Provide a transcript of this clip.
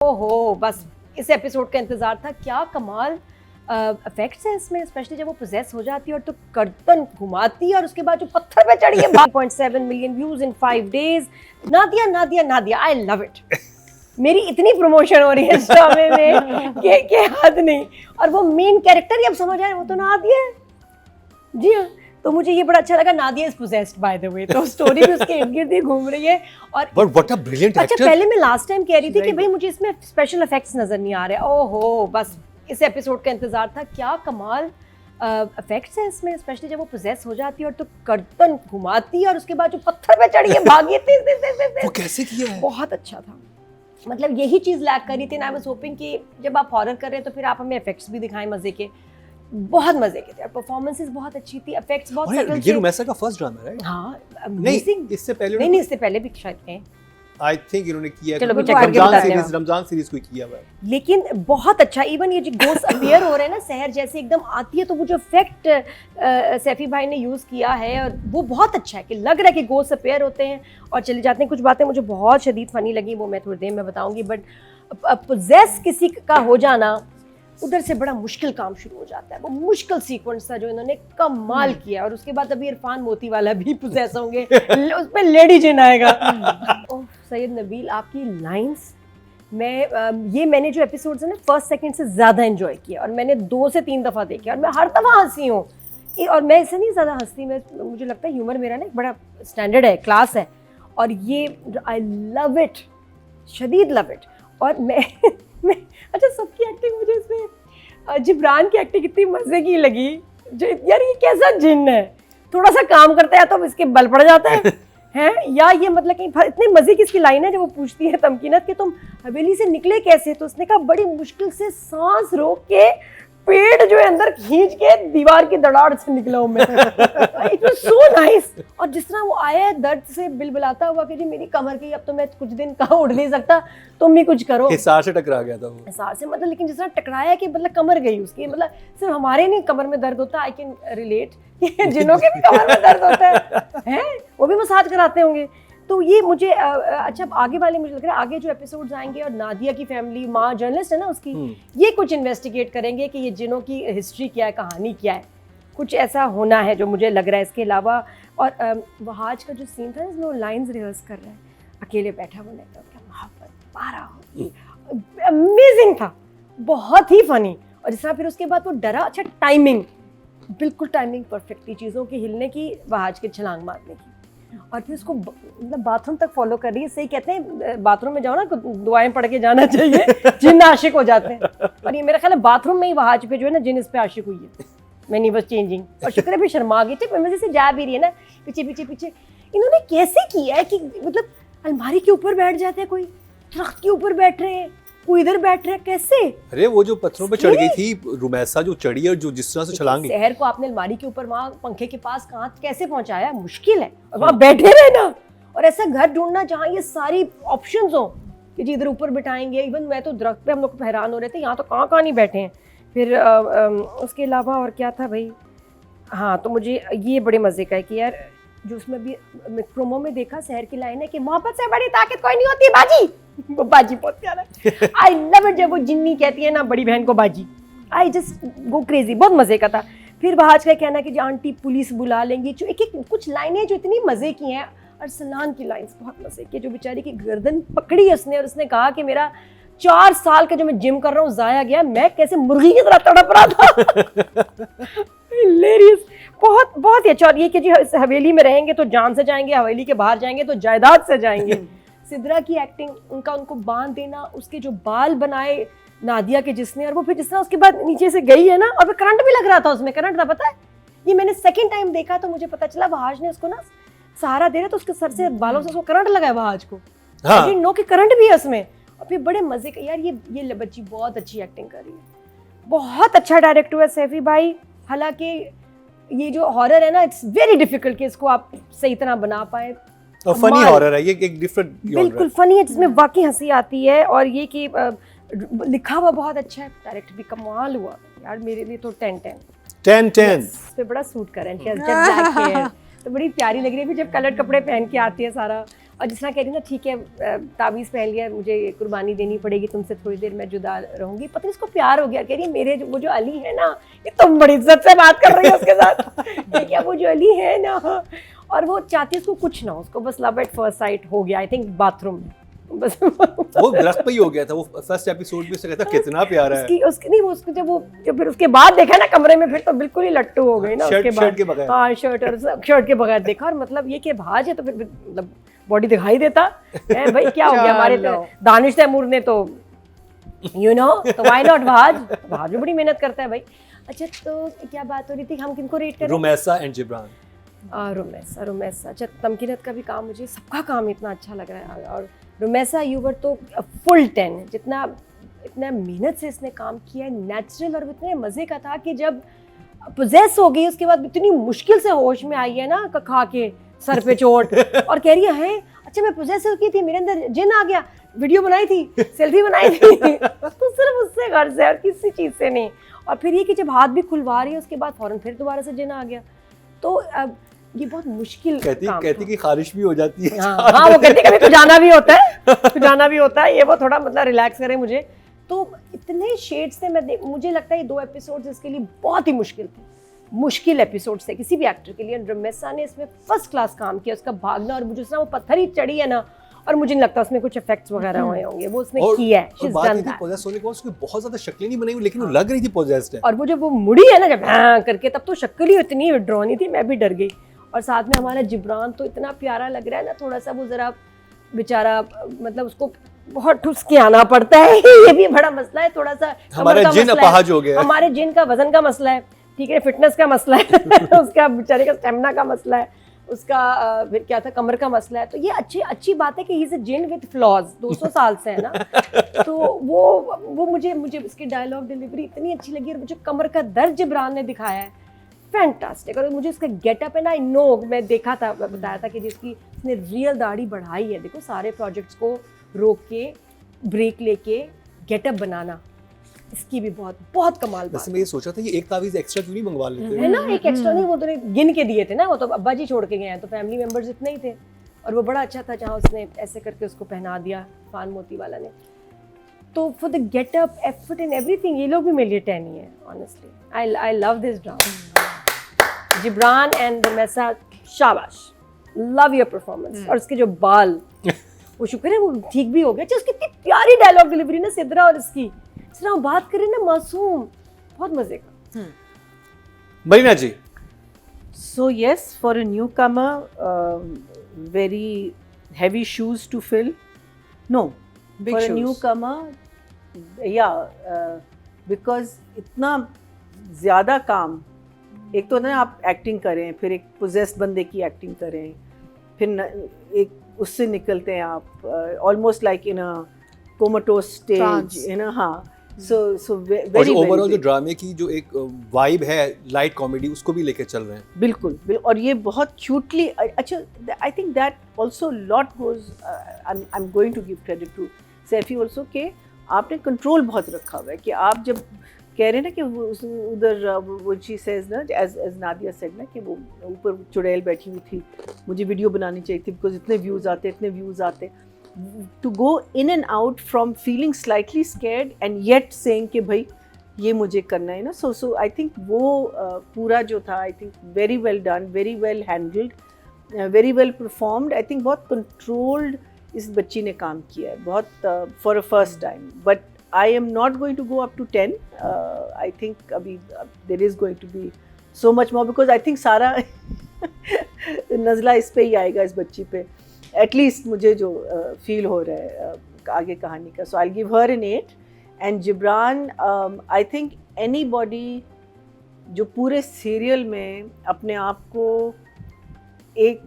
ओहो बस इस एपिसोड का इंतजार था। क्या कमाल इफेक्ट्स है इसमें, स्पेशली जब वो पोजेस हो जाती है और तो गर्दन घुमाती है और उसके बाद जो पत्थर पे चढ़ी है 1.7 million views in 5 days. Nadia Nadia Nadia, I love it. मेरी इतनी प्रमोशन हो रही है इस ड्रामे में कि हद नहीं। और वो मेन कैरेक्टर ही अब समझ आए, वो तो नादिया है। जी हाँ, तो मुझे ये बड़ा अच्छा लगा। Nadia is possessed by the way, तो स्टोरी भी उसके इर्द गिर्द ही घूम रही है। और but what a brilliant actor. अच्छा, पहले मैं लास्ट टाइम कह रही थी कि भाई मुझे इसमें स्पेशल इफेक्ट्स नजर नहीं आ रहे। ओहो बस इस एपिसोड का इंतजार था। क्या कमाल इफेक्ट्स है इसमें, स्पेशली जब वो पोजेस हो जाती है और तो गर्दन घुमाती है और उसके बाद जो पत्थर पे चढ़ी है भागी वो कैसे किया है? बहुत अच्छा था। मतलब यही चीज लैक करी थी। आई वाज होपिंग कि जब आप हॉरर कर रहे हैं तो फिर आप हमें इफेक्ट्स भी दिखाएं मजे के। बहुत मजे के थे, परफॉर्मेंसेस बहुत अच्छी थी, इफेक्ट्स बहुत सटल थे। ये रुमैसा का फर्स्ट ड्रामा है, राइट? हाँ, नहीं, इससे पहले नहीं इससे पहले भी शायद कहीं आई थिंक इन्होंने किया है। चलो भी चेक करके बताते हैं। रमजान सीरीज को किया हुआ है, लेकिन बहुत अच्छा। इवन ये जो गोस्ट अपीयर हो रहे हैं ना, शहर जैसे एकदम आती है, तो वो जो इफेक्ट सैफी भाई ने यूज किया है और वो बहुत अच्छा है कि लग रहा है कि गोस्ट अपीयर होते हैं और चले जाते हैं। कुछ बातें मुझे बहुत शदीद फनी लगी, वो मैं थोड़ी देर में बताऊंगी। बट पोजेस किसी का हो जाना, उधर से बड़ा मुश्किल काम शुरू हो जाता है। वो मुश्किल सीक्वेंस था जो इन्होंने कमाल किया। और उसके बाद अभी इरफान मोती वाला भी पोजेस होंगे, उस पे लेडी जिन आएगा। ओह सैयद नबील, आपकी लाइंस, मैंने जो एपिसोड्स है ना फर्स्ट सेकंड से ज़्यादा एंजॉय किया और मैंने 2 से 3 दफ़ा देखे और मैं हर दफ़ा हंसी हूँ। और मैं इससे नहीं ज़्यादा हंसती, मुझे लगता है ह्यूमर मेरा ना बड़ा स्टैंडर्ड है, क्लास है। और ये आई लव इट, शदीद लव इट। और मैं अच्छा, सबकी एक्टिंग मुझे इसमें जिब्रान की एक्टिंग इतनी मज़े की लगी। जो यार ये कैसा जिन है, थोड़ा सा काम करता है तो इसके बल पड़ जाता है हैं, या ये मतलब कि इतने मज़े की इसकी लाइन है जब वो पूछती है तमकीनत कि तुम हवेली से निकले कैसे, तो उसने कहा बड़ी मुश्किल से सांस रोक के पेड़ जो है अंदर खींच के दीवार की दरार से निकला हूँ मैं। It was so nice. और जिस तरह वो आया है दर्द से बिलबिलाता हुआ कि जी मेरी कमर की, अब तो मैं कुछ दिन कहाँ उड़ नहीं सकता, तुम भी कुछ करो। हिसार से टकरा गया था वो, हिसार से मतलब, लेकिन जिस तरह टकराया कि मतलब कमर गई उसकी। मतलब सिर्फ हमारे नहीं कमर में दर्द होता, आई कैन रिलेट, जिनों के भी कमर में दर्द होता है वो भी मसाज कराते होंगे। तो ये मुझे अच्छा, आगे वाले मुझे लग रहा है आगे जो एपिसोड्स आएंगे और नादिया की फैमिली, माँ जर्नलिस्ट है ना उसकी, ये कुछ इन्वेस्टिगेट करेंगे कि ये जिनों की हिस्ट्री क्या है, कहानी क्या है। कुछ ऐसा होना है जो मुझे लग रहा है। इसके अलावा और वहाज का जो सीन था जिसमें वो लाइन्स रिहर्स कर रहा है, अकेले बैठा हुआ नहीं, क्या मोहब्बत पारा, अमेजिंग था, बहुत ही फनी। और जिस तरह फिर उसके बाद वो डरा, अच्छा टाइमिंग, बिल्कुल टाइमिंग परफेक्ट थी चीज़ों के हिलने की, वहाज के छलांग मारने की। और फिर उसको मतलब बाथरूम तक फॉलो कर रही है। सही कहते हैं बाथरूम में जाओ ना, दुआएं पढ़ के जाना चाहिए, जिन आशिक हो जाते हैं। और ये मेरा ख्याल है बाथरूम में ही वहाज पे जो है ना जिन इस पे आशिक हुई है। मैनी वाज चेंजिंग, और शुक्र है भी शर्मा गई थी, मजे से जा भी रही है ना, पीछे पीछे पीछे। इन्होंने कैसे किया है कि मतलब अलमारी के ऊपर बैठ जाते हैं, कोई दरख्त के ऊपर बैठ रहे हैं, कोई इधर बैठ रहा है, कैसे? अरे वो जो पत्थरों पे चढ़ गई थी रुमैसा, जो चढ़ी है और जो जिस तरह से छलांग गई। शहर को आपने अलमारी के ऊपर वहाँ पंखे के पास कहाँ कैसे पहुंचाया, मुश्किल है। और वहाँ बैठे रहना और ऐसा घर ढूंढना जहाँ ये सारी ऑप्शंस हो कि जी इधर ऊपर बिठाएंगे। इवन मैं तो दरख्त पे, हम लोग हैरान हो रहे थे, यहाँ तो कहाँ नहीं बैठे हैं। फिर उसके अलावा और क्या था भाई, हाँ तो मुझे ये बड़े मज़े का है कि यार जो उसमें भी प्रोमो में देखा, शहर की लाइन है कि मोहब्बत से बड़ी ताकत कोई नहीं होती बाजी। वो बाजी बहुत प्यारा है, आई लव इट। जब वो जिन्नी कहती है ना बड़ी बहन को बाजी, आई जस्ट गो क्रेजी, बहुत मज़े का था। फिर वहाज का कहना कि जो आंटी पुलिस बुला लेंगी, जो एक एक कुछ लाइनें जो इतनी मज़े की हैं। अरसलान की लाइन्स बहुत मज़े की, जो बेचारी की गर्दन पकड़ी उसने और उसने कहा कि मेरा 4 साल का जो मैं जिम कर रहा हूँ ज़ाया गया, मैं कैसे मुर्गी की तरह तड़प रहा था। हिलेरियस, बहुत बहुत ही अच्छा। और ये कि जी हवेली में रहेंगे तो जान से जाएंगे, हवेली के बाहर जाएंगे तो जायदाद से जाएंगे। सिद्रा की एक्टिंग, उनको बांध देना, उसके जो बाल बनाए नादिया के जिसने, और वो फिर जिस तरह उसके बाद नीचे से गई है ना, और फिर करंट भी लग रहा था उसमें, करंट था पता है। ये मैंने सेकंड टाइम देखा तो मुझे पता चला वहाज ने उसको ना सहारा दे रहा, तो उसके सर से बालों से उसको करंट लगा है वहाज को। हाँ। नो कि करंट भी है उसमें। और फिर बड़े मजे का यार, ये बच्ची बहुत अच्छी एक्टिंग कर रही है, बहुत अच्छा डायरेक्ट हुआ सैफी भाई। हालांकि ये जो हॉरर है ना, इट्स वेरी डिफिकल्ट कि इसको आप सही तरह बना पाए। और फनी हॉरर है ये, एक डिफरेंट, बिल्कुल फनी है जिसमें वाकई हंसी आती है। और ये कि लिखा हुआ बहुत अच्छा है, डायरेक्ट भी कमाल हुआ यार, मेरे लिए तो 10 पे बड़ा सूट कर रहा है। तो बड़ी प्यारी लग रही है जब कलर कपड़े पहन के आती है सारा। और जिस तरह कह रही ना ठीक है ताबीज़ पहन लिया, मुझे कुर्बानी देनी पड़ेगी, तुमसे थोड़ी देर मैं जुदा रहूंगी, पता नहीं इसको प्यार हो गया, कह रही है मेरे वो जो अली है ना, ये तुम बड़ी इज्जत से बात कर रही हो उसके साथ क्या वो जो अली है ना, और वो चाहती है उसको कुछ ना, उसको बस लव एट फर्स्ट साइट हो गया, आई थिंक बाथरूम में बस वो दरख्त पे ही हो गया था, वो फर्स्ट एपिसोड में उससे कहता कितना प्यारा है उसकी नहीं, वो उसको जब फिर उसके बाद देखा ना कमरे में, फिर तो बिल्कुल ही लट्टू हो गई ना उसके बाद, शर्ट के बगैर, हाँ शर्ट के बगैर देखा, और मतलब ये कि भाज है तो फिर मतलब बॉडी दिखाई देता है भाई, क्या हो गया हमारे दानिश तैमूर ने तो तो व्हाई नॉट भाज भी बड़ी मेहनत करता है भाई। अच्छा तो क्या बात हो रही थी, हम किनको रेट करें? रुमैसा एंड जिब्रान। रुमैसा अच्छा, तमकीनत का भी काम, मुझे सबका काम इतना अच्छा लग रहा है, और रुमैसा यूवर तो फुल 10, जितना इतना मेहनत से इसने काम किया है, नेचुरल, और इतने मज़े का था कि जब पोजेस हो गई उसके बाद इतनी मुश्किल से होश में आई है ना, खा के सर पे चोट और कह रही है अच्छा मैं पोजेस की थी, मेरे अंदर जिन आ गया, वीडियो बनाई थी, सेल्फी बनाई थी तो सिर्फ उससे गर्ज है और किसी चीज़ से नहीं। और फिर ये कि जब हाथ भी खुलवा रही है उसके बाद फ़ौरन फिर दोबारा से जिन आ गया, तो अब ये बहुत मुश्किल कहती कि खारिश भी हो जाती है। हाँ वो कहती कभी तो जाना भी होता है, तो जाना भी होता है, ये वो थोड़ा मतलब रिलैक्स करे मुझे। तो इतने शेड्स थे, मुझे लगता है ये 2 एपिसोड्स इसके लिए बहुत ही मुश्किल एपिसोड्स थे किसी भी एक्टर के लिए। रुमैसा ने इसमें फर्स्ट क्लास काम किया, उसका भागना, और मुझे वो पत्थर ही चढ़ी है ना, और मुझे नहीं लगता उसमें कुछ इफेक्ट्स वगैरह हुए होंगे, वो उसने किया है। और बात थी पोजेस होने को, उसकी बहुत ज्यादा शक्लें नहीं बनी हुई, लेकिन वो लग रही थी पोजेस्ड है। और वो जब वो मुड़ी है ना जब हाँ करके, तब तो शक्ल ही इतनी ड्रॉनी थी, मैं भी डर गई। और साथ में हमारा जिब्रान तो इतना प्यारा लग रहा है ना, थोड़ा सा वो जरा बेचारा मतलब उसको बहुत ठुस के आना पड़ता है ये भी बड़ा मसला है, थोड़ा सा हमारा जिन अपाहज हो गया है, हमारे जिन का वजन का मसला है, ठीक है, फिटनेस का मसला है उसका बेचारे का स्टेमिना का मसला है, उसका फिर क्या था कमर का मसला है। तो ये अच्छी बात है कि he is a gin with flaws, 200 साल से है ना तो वो मुझे इसकी डायलॉग डिलीवरी इतनी अच्छी लगी, और मुझे कमर का दर्द जिब्रान ने दिखाया है फैंटास्टिक। और मुझे इसका गेटअप है ना, आई नो मैं देखा था, बताया था कि जिसकी इसने रियल दाढ़ी बढ़ाई है, देखो सारे प्रोजेक्ट्स को रोक के ब्रेक लेके गेटअप बनाना, इसकी भी बहुत कमाल बात है। मैं ये सोचा था कि एक तावीज़ एक्स्ट्रा क्यों नहीं मंगवा लेते है ना, एक एक्स्ट्रा नहीं, वो तो गिन के दिए थे ना, वो तो अब्बा जी छोड़ के गए हैं, तो फैमिली मेंबर्स इतने ही थे। और वो बड़ा अच्छा था जहाँ उसने ऐसे करके उसको पहना दिया फान मोती वाला ने। तो for the getup, effort and everything, ये लोग भी मेरे लिए 10 ही है honestly. I love this drama. Jibran and Rumaisa, शाबाश, लव योर परफॉर्मेंस। और उसके जो बाल, वो शुक्र है वो ठीक भी हो गया। उसकी इतनी प्यारी डायलॉग डिलीवरी ना सिद्रा, और इसकी सिर्फ बात करें ना मासूम, बहुत मजे का। मरीना जी। So yes, for a newcomer, very heavy shoes to fill. No, Big for shoes. a newcomer, because इतना ज़्यादा काम, एक तो ना आप एक्टिंग करें, फिर एक पोजेस्ड बंदे की एक्टिंग करें, फिर एक उससे निकलते हैं आप almost like in a comatose stage, in a so very overall जो ड्रामे की जो एक वाइब है लाइट कॉमेडी, उसको भी लेके चल रहे हैं। बिल्कुल। और ये बहुत क्यूटली, अच्छा I think that also lot goes, I am going to give credit to Saifi also, कि आपने कंट्रोल बहुत रखा हुआ है, कि आप जब कह रहे हैं ना कि उधर वो शी सेज ना, एज नादिया सेड ना, कि वो ऊपर चुड़ैल बैठी हुई थी, मुझे वीडियो बनानी चाहिए थी बिकॉज इतने व्यूज़ आते, to go in and out from feeling slightly scared and yet saying कि भाई ये मुझे करना है ना, so I think वो पूरा जो था, I think very well done, very well handled, very well performed. I think बहुत controlled इस बच्ची ने काम किया है, बहुत for a first time. But I am not going to go up to 10. I think अभी there is going to be so much more, because I think सारा नज़ला इस पे ही आएगा, इस बच्ची पे, एटलीस्ट मुझे जो फील हो रहा है आगे कहानी का। So I give her an 8। And Jibran, I think anybody जो पूरे सीरियल में अपने आप को एक